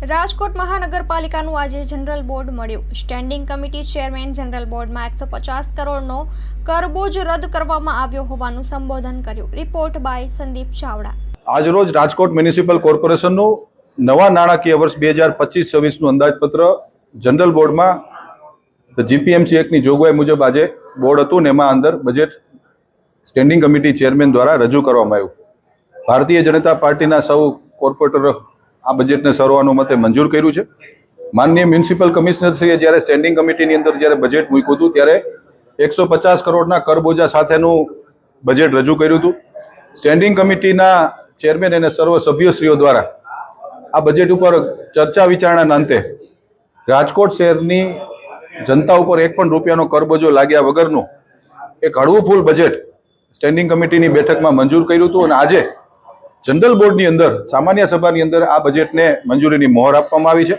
રાજકોટ મહાનગરપાલિકાનું આજે general board મળ્યું। Standing committee chairman general બોર્ડમાં 150 કરોડનો કરબોજ રદ કરવામાં આવ્યો હોવાનું સંબોધન કર્યું। Report by Sandeep Chavda. આજરોજ રાજકોટ મ્યુનિસિપલ કોર્પોરેશનનું નવા નાણાકીય વર્ષ 2025-26નું અંદાજપત્ર જનરલ બોર્ડમાં જીપીએમસી એક્ટની જોગવાઈ મુજબ આજે બોર્ડ હતું ને એમાં અંદર બજેટ સ્ટેન્ડિંગ કમિટી ચેરમેન દ્વારા રજૂ કરવામાં આવ્યું। ભારતીય જનતા પાર્ટીના સૌ કોર્પોરેટર આ બજેટને સર્વાનુમતે મંજૂર કર્યું છે। માનનીય મ્યુનિસિપલ કમિશનરશ્રીએ જ્યારે સ્ટેન્ડિંગ કમિટીની અંદર જ્યારે બજેટ મૂક્યું હતું ત્યારે 150 કરોડના કરબોજા સાથેનું બજેટ રજૂ કર્યું હતું। સ્ટેન્ડિંગ કમિટીના ચેરમેન અને સર્વ સભ્યશ્રીઓ દ્વારા આ બજેટ ઉપર ચર્ચા વિચારણાના અંતે રાજકોટ શહેરની જનતા ઉપર એક પણ રૂપિયાનો કરબોજો લાગ્યા વગરનું એક હળવું ફૂલ બજેટ સ્ટેન્ડિંગ કમિટીની બેઠકમાં મંજૂર કર્યું હતું અને આજે જનરલ બોર્ડની અંદર સામાન્ય સભાની અંદર આ બજેટને મંજૂરીની મહોર આપવામાં આવી છે।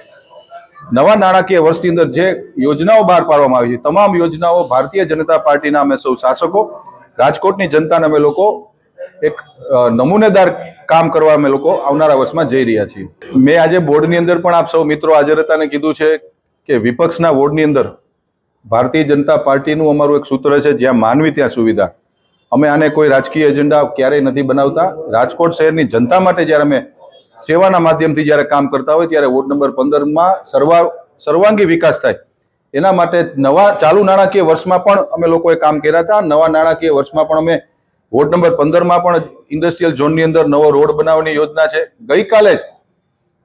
નવા નાણાકીય વર્ષની અંદર જે યોજનાઓ બહાર પાડવામાં આવી છે તમામ યોજનાઓ ભારતીય જનતા પાર્ટીના અમે સૌ શાસકો રાજકોટની જનતાને અમે લોકો એક નમૂનેદાર કામ કરવા અમે લોકો આવનારા વર્ષમાં જઈ રહ્યા છીએ। મેં આજે બોર્ડની અંદર પણ આપ સૌ મિત્રો હાજર હતા અને કીધું છે કે વિપક્ષના વોર્ડની અંદર ભારતીય જનતા પાર્ટીનું અમારું એક સૂત્ર છે, જ્યાં માનવી ત્યાં સુવિધા। અમે આને કોઈ રાજકીય એજન્ડા ક્યારેય નથી બનાવતા। રાજકોટ શહેરની જનતા માટે જ્યારે અમે સેવાના માધ્યમથી જ્યારે કામ કરતા હોય ત્યારે વોર્ડ નંબર 15માં સર્વાંગી વિકાસ થાય એના માટે નવા ચાલુ નાણાકીય વર્ષમાં પણ અમે લોકોએ કામ કર્યા હતા। નવા નાણાકીય વર્ષમાં પણ અમે વોર્ડ નંબર 15માં પણ ઇન્ડસ્ટ્રીયલ ઝોનની અંદર નવો રોડ બનાવવાની યોજના છે। ગઈકાલે જ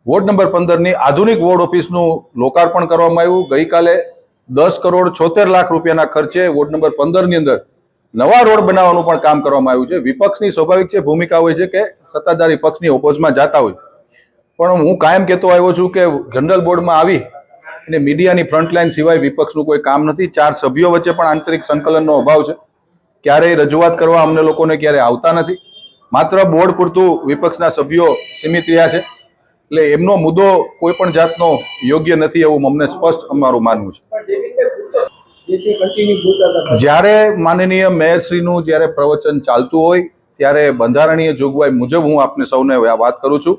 વોર્ડ નંબર 15ની આધુનિક વોર્ડ ઓફિસનું લોકાર્પણ કરવામાં આવ્યું। ગઈકાલે 10 કરોડ 76 લાખ રૂપિયાના ખર્ચે વોર્ડ નંબર 15ની અંદર નવા રોડ બનાવવાનું પણ કામ કરવામાં આવ્યું છે। વિપક્ષની સ્વાભાવિક છે ભૂમિકા હોય છે કે સત્તાધારી પક્ષની ઓપોઝમાં જતા હોય, પણ હું કાયમ કહેતો આવ્યો છું કે જનરલ બોર્ડમાં આવી અને મીડિયાની ફ્રન્ટલાઈન સિવાય વિપક્ષનું કોઈ કામ નથી। 4 સભ્યો વચ્ચે પણ આંતરિક સંકલનનો અભાવ છે। ક્યારેય રજૂઆત કરવા અમને લોકોને ક્યારે આવતા નથી, માત્ર બોર્ડ પૂરતું વિપક્ષના સભ્યો સીમિત રહ્યા છે, એટલે એમનો મુદ્દો કોઈ પણ જાતનો યોગ્ય નથી એવું અમને સ્પષ્ટ અમારું માનવું છે। જ્યારે માનનીય મેયરશ્રીનું જ્યારે પ્રવચન ચાલતું હોય ત્યારે બંધારણીય જોગવાઈ મુજબ હું આપને સૌને વાત કરું છું,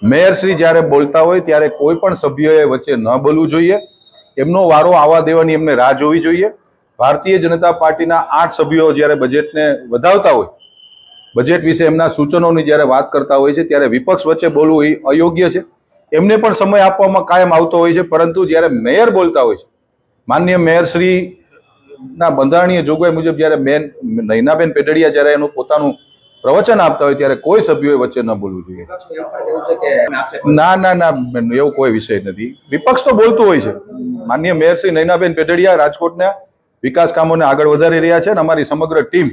મેયરશ્રી જ્યારે બોલતા હોય ત્યારે કોઈ પણ સભ્યોએ વચ્ચે ન બોલવું જોઈએ। એમનો વારો આવવા દેવાની એમને રાહ જોવી જોઈએ। ભારતીય જનતા પાર્ટીના 8 સભ્યો જ્યારે બજેટને વધાવતા હોય, બજેટ વિશે એમના સૂચનોની જ્યારે વાત કરતા હોય છે ત્યારે વિપક્ષ વચ્ચે બોલવું એ અયોગ્ય છે। એમને પણ સમય આપવામાં કાયમ આવતો હોય છે, પરંતુ જ્યારે મેયર બોલતા હોય છે, માનનીય મેયરશ્રીના બંધારણીય જોગવાઈ મુજબ જ્યારે નયનાબેન પેટડિયા જ્યારે એનું પોતાનું પ્રવચન આપતા હોય ત્યારે કોઈ સભ્યોએ વચ્ચે ન બોલવું જોઈએ। ના એવું કોઈ વિષય નથી। વિપક્ષ તો બોલતું હોય છે। માનનીય મેયરશ્રી નયનાબેન પેટડિયા રાજકોટના વિકાસ કામોને આગળ વધારી રહ્યા છે અને અમારી સમગ્ર ટીમ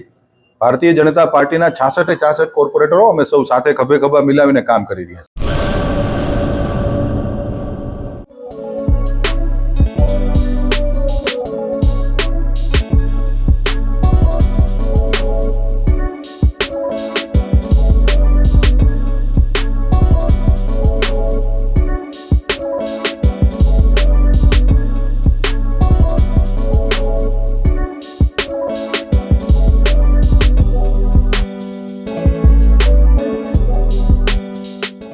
ભારતીય જનતા પાર્ટીના 66 કોર્પોરેટરો અમે સૌ સાથે ખભે ખભા મિલાવીને કામ કરી રહ્યા છે।